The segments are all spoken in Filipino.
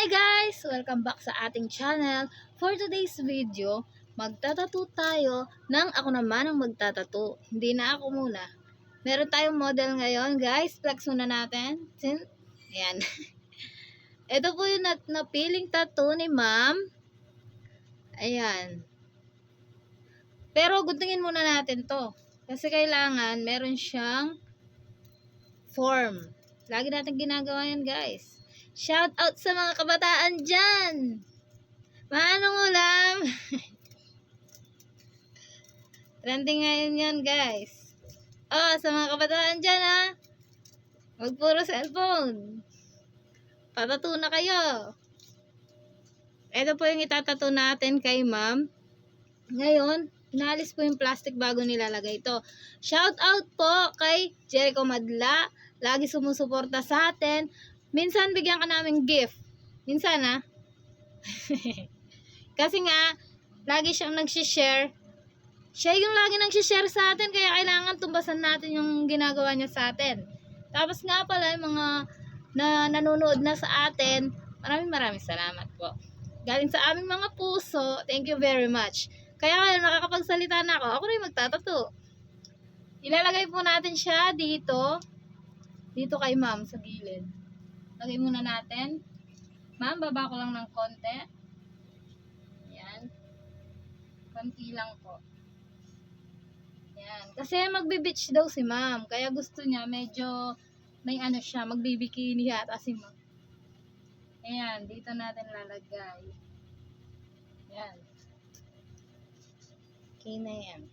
Hi guys! Welcome back sa ating channel. For today's video, magtatattoo tayo ng ako naman ang magtatattoo. Hindi na ako muna. Meron tayong model ngayon guys. Flex muna natin. Ayan. Ito po yung napiling tattoo ni ma'am. Ayan. Pero guntingin muna natin to. Kasi kailangan meron siyang form. Lagi natin ginagawa yan guys. Shout out sa mga kabataan dyan. Maanong ulam? Trending ngayon yan guys. Oh, sa mga kabataan dyan ha. Huwag puro cellphone. Patato na kayo. Ito po yung itatato natin kay ma'am. Ngayon, inalis po yung plastic bago nilalagay ito. Shout out po kay Jericho Madla. Lagi sumusuporta sa atin. Minsan bigyan ka namin gift. Minsan ha. Kasi nga, lagi siyang nag-share. Siya yung lagi nag-share sa atin. Kaya kailangan tumbasan natin yung ginagawa niya sa atin. Tapos nga pala, yung mga nanonood na sa atin, maraming salamat po. Galing sa aming mga puso, thank you very much. Kaya ngayon, nakakapagsalita na ako. Ako rin magtatato. Ilalagay po natin siya dito. Dito kay ma'am sa gilid. Lagay muna natin. Ma'am, baba ko lang ng konti. Ayan. Konti lang po. Ayan. Kasi magbe-beach daw si ma'am. Kaya gusto niya medyo may ano siya. Magbibikini yata si ma'am. Ayan. Dito natin lalagay. Ayan. Okay na yan.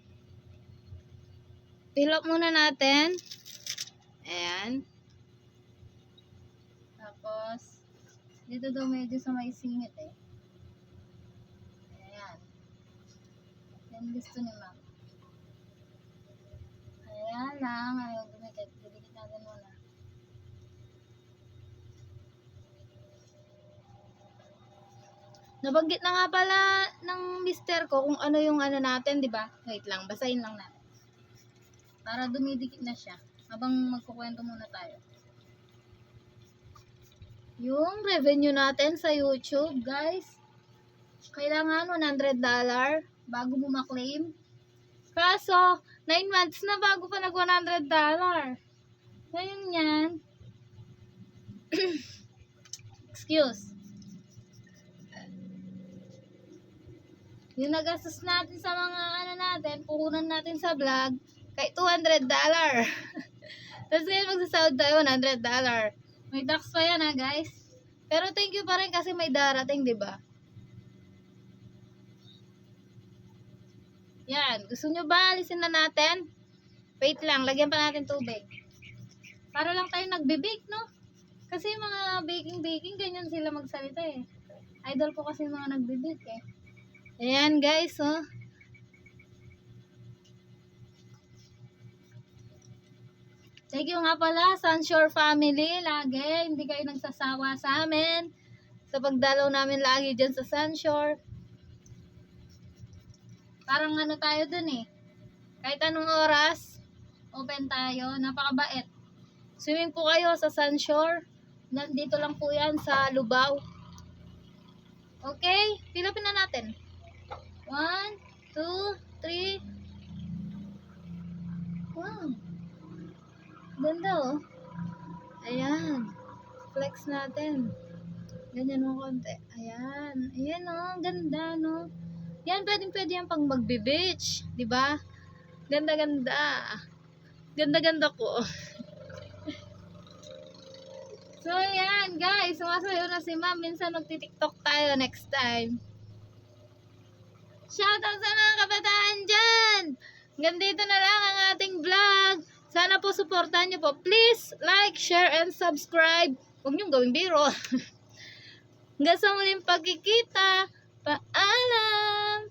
Fill up muna natin. Ayan. Tapos, dito daw medyo sa may singit eh. Ayan. Yan gusto ni ma'am. Ayan lang. Ayaw dumikit. Didikit natin muna. Nabanggit na nga pala ng mister ko kung ano yung ano natin, di ba? Wait lang, basahin lang natin. Para dumidikit na siya. Habang magkukwento muna tayo. Yung revenue natin sa YouTube, guys. Kailangan $100 bago mo maklaim. Kaso, 9 months na bago pa nag $100. Ngayon yan. Excuse. Yung nagastos natin sa mga ano natin, puhunan natin sa vlog, kay $200. Tapos ngayon magsasahod tayo $100. May tax pa yan ha guys. Pero thank you pa rin kasi may darating, di ba? Yan. Gusto nyo ba alisin na natin? Wait lang. Lagyan pa natin tubig. Para lang tayo nagbe-bake, no? Kasi yung mga baking, ganyan sila magsalita eh. Idol ko kasi yung mga nagbe-bake eh. Ayan guys, oh. Thank you nga pala, Sunshore family. Lagi, hindi kayo nagsasawa sa amin. Sa pagdalaw namin lagi dyan sa Sunshore. Parang ano tayo dun eh. Kahit anong oras, open tayo. Napakabait. Swimming po kayo sa Sunshore. Nandito lang po yan sa Lubao. Okay, pilapin na natin. 1, 2, 3. Wow. Ganda oh. Ayan. Flex natin. Ganyan mo konti. Ayan. Ayan oh. Ganda no. Yan, pwede yan pang magbe-beach. Diba? Ganda-ganda. Ganda-ganda ko. So, yan guys. Sumasayo na si ma'am. Minsan magti-tiktok tayo next time. Shoutout sa mga kabataan dyan! Gandito na lang ang ating vlog. Sana po supportan nyo po. Please like, share, and subscribe. Huwag nyo gawing biro. Hanggang sa muling pagkikita. Paalam!